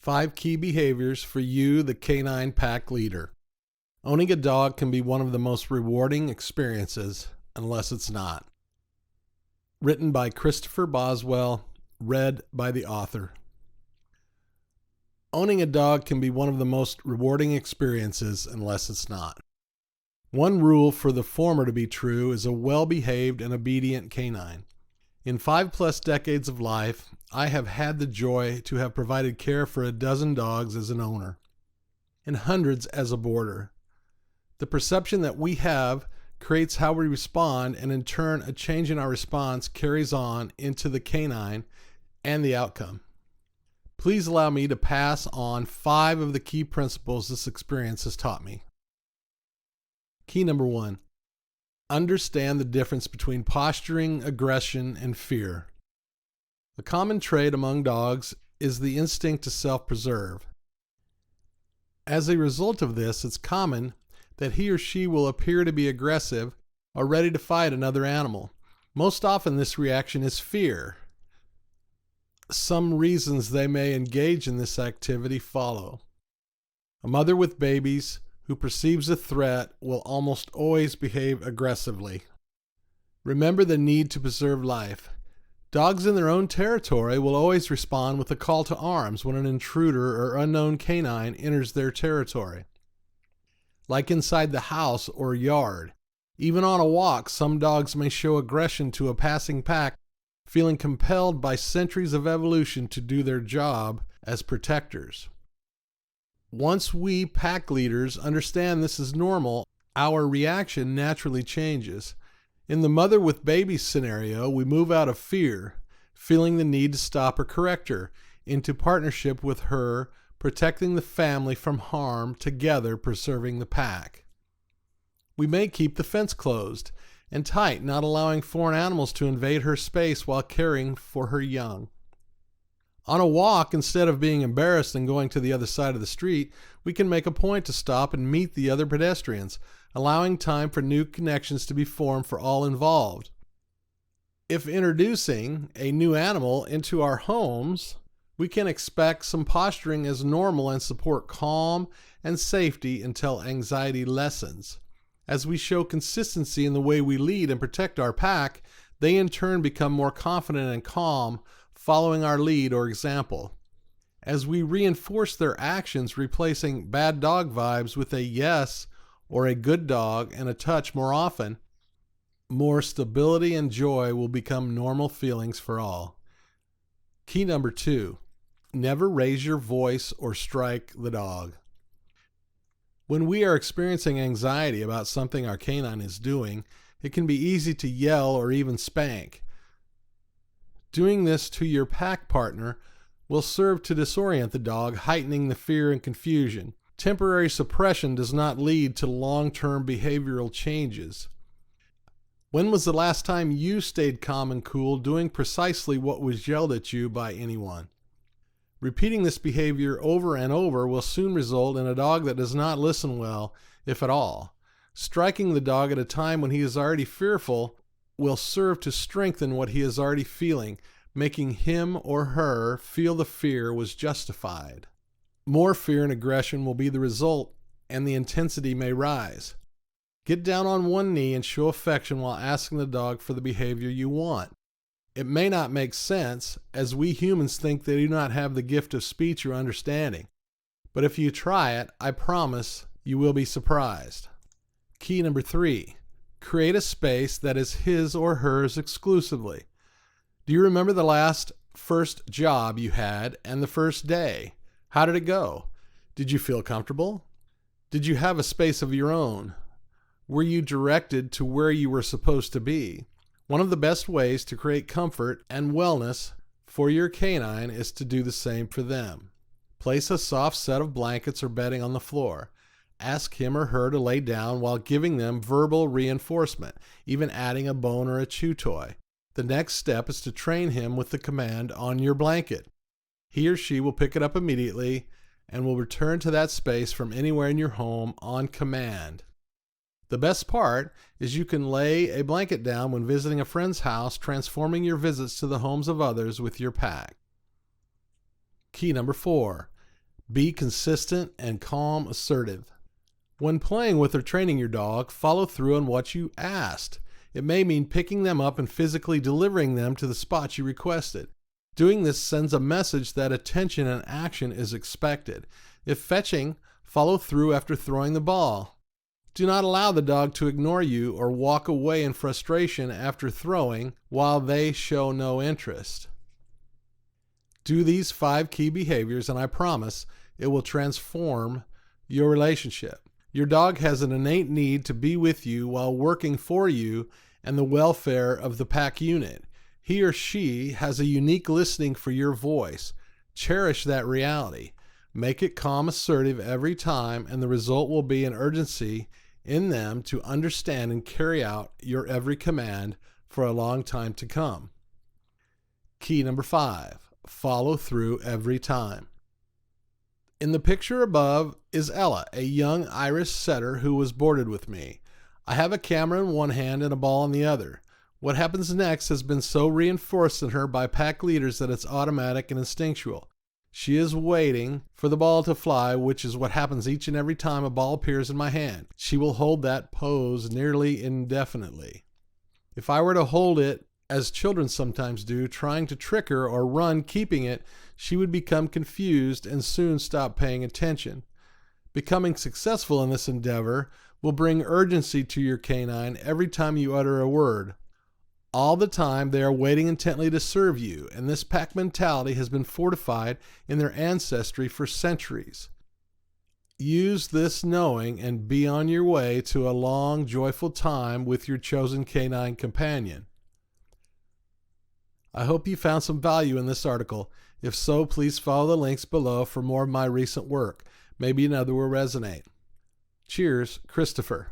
5 key behaviors for you, the canine pack leader. Owning a dog can be one of the most rewarding experiences, unless it's not. Written by Christopher Boswell, read by the author. Owning a dog can be one of the most rewarding experiences, unless it's not. One rule for the former to be true is a well-behaved and obedient canine. In 5+ decades of life, I have had the joy to have provided care for a dozen dogs as an owner, and hundreds as a boarder. The perception that we have creates how we respond, and in turn, a change in our response carries on into the canine and the outcome. Please allow me to pass on 5 of the key principles this experience has taught me. Key number 1. Understand the difference between posturing, aggression, and fear. A common trait among dogs is the instinct to self-preserve. As a result of this, it's common that he or she will appear to be aggressive or ready to fight another animal. Most often this reaction is fear. Some reasons they may engage in this activity follow. A mother with babies who perceives a threat will almost always behave aggressively. Remember the need to preserve life. Dogs in their own territory will always respond with a call to arms when an intruder or unknown canine enters their territory. Like inside the house or yard, even on a walk, some dogs may show aggression to a passing pack, feeling compelled by centuries of evolution to do their job as protectors. Once we pack leaders understand this is normal, our reaction naturally changes. In the mother with baby scenario, we move out of fear, feeling the need to stop or correct her, into partnership with her, protecting the family from harm, together preserving the pack. We may keep the fence closed and tight, not allowing foreign animals to invade her space while caring for her young. On a walk, instead of being embarrassed and going to the other side of the street, we can make a point to stop and meet the other pedestrians, allowing time for new connections to be formed for all involved. If introducing a new animal into our homes, we can expect some posturing as normal and support calm and safety until anxiety lessens. As we show consistency in the way we lead and protect our pack, they in turn become more confident and calm, following our lead or example. As we reinforce their actions, replacing bad dog vibes with a yes or a good dog and a touch more often, more stability and joy will become normal feelings for all. Key number 2, never raise your voice or strike the dog. When we are experiencing anxiety about something our canine is doing, it can be easy to yell or even spank. Doing this to your pack partner will serve to disorient the dog, heightening the fear and confusion. Temporary suppression does not lead to long-term behavioral changes. When was the last time you stayed calm and cool, doing precisely what was yelled at you by anyone? Repeating this behavior over and over will soon result in a dog that does not listen well, if at all. Striking the dog at a time when he is already fearful will serve to strengthen what he is already feeling, making him or her feel the fear was justified. More fear and aggression will be the result, and the intensity may rise. Get down on one knee and show affection while asking the dog for the behavior you want. It may not make sense, as we humans think they do not have the gift of speech or understanding. But if you try it, I promise you will be surprised. Key number 3. Create a space that is his or hers exclusively. Do you remember the first job you had and the first day? How did it go? Did you feel comfortable? Did you have a space of your own? Were you directed to where you were supposed to be? One of the best ways to create comfort and wellness for your canine is to do the same for them. Place a soft set of blankets or bedding on the floor. Ask him or her to lay down while giving them verbal reinforcement, even adding a bone or a chew toy. The next step is to train him with the command on your blanket. He or she will pick it up immediately and will return to that space from anywhere in your home on command. The best part is you can lay a blanket down when visiting a friend's house, transforming your visits to the homes of others with your pack. Key number 4. Be consistent and calm, assertive. When playing with or training your dog, follow through on what you asked. It may mean picking them up and physically delivering them to the spot you requested. Doing this sends a message that attention and action is expected. If fetching, follow through after throwing the ball. Do not allow the dog to ignore you or walk away in frustration after throwing while they show no interest. Do these 5 key behaviors and I promise it will transform your relationship. Your dog has an innate need to be with you while working for you and the welfare of the pack unit. He or she has a unique listening for your voice. Cherish that reality. Make it calm, assertive every time, and the result will be an urgency in them to understand and carry out your every command for a long time to come. Key number 5, follow through every time. In the picture above is Ella, a young Irish setter who was boarded with me. I have a camera in one hand and a ball in the other. What happens next has been so reinforced in her by pack leaders that it's automatic and instinctual. She is waiting for the ball to fly, which is what happens each and every time a ball appears in my hand. She will hold that pose nearly indefinitely. If I were to hold it, as children sometimes do, trying to trick her or run keeping it, she would become confused and soon stop paying attention. Becoming successful in this endeavor will bring urgency to your canine every time you utter a word. All the time they are waiting intently to serve you, and this pack mentality has been fortified in their ancestry for centuries. Use this knowing and be on your way to a long, joyful time with your chosen canine companion. I hope you found some value in this article. If so, please follow the links below for more of my recent work. Maybe another will resonate. Cheers, Christopher.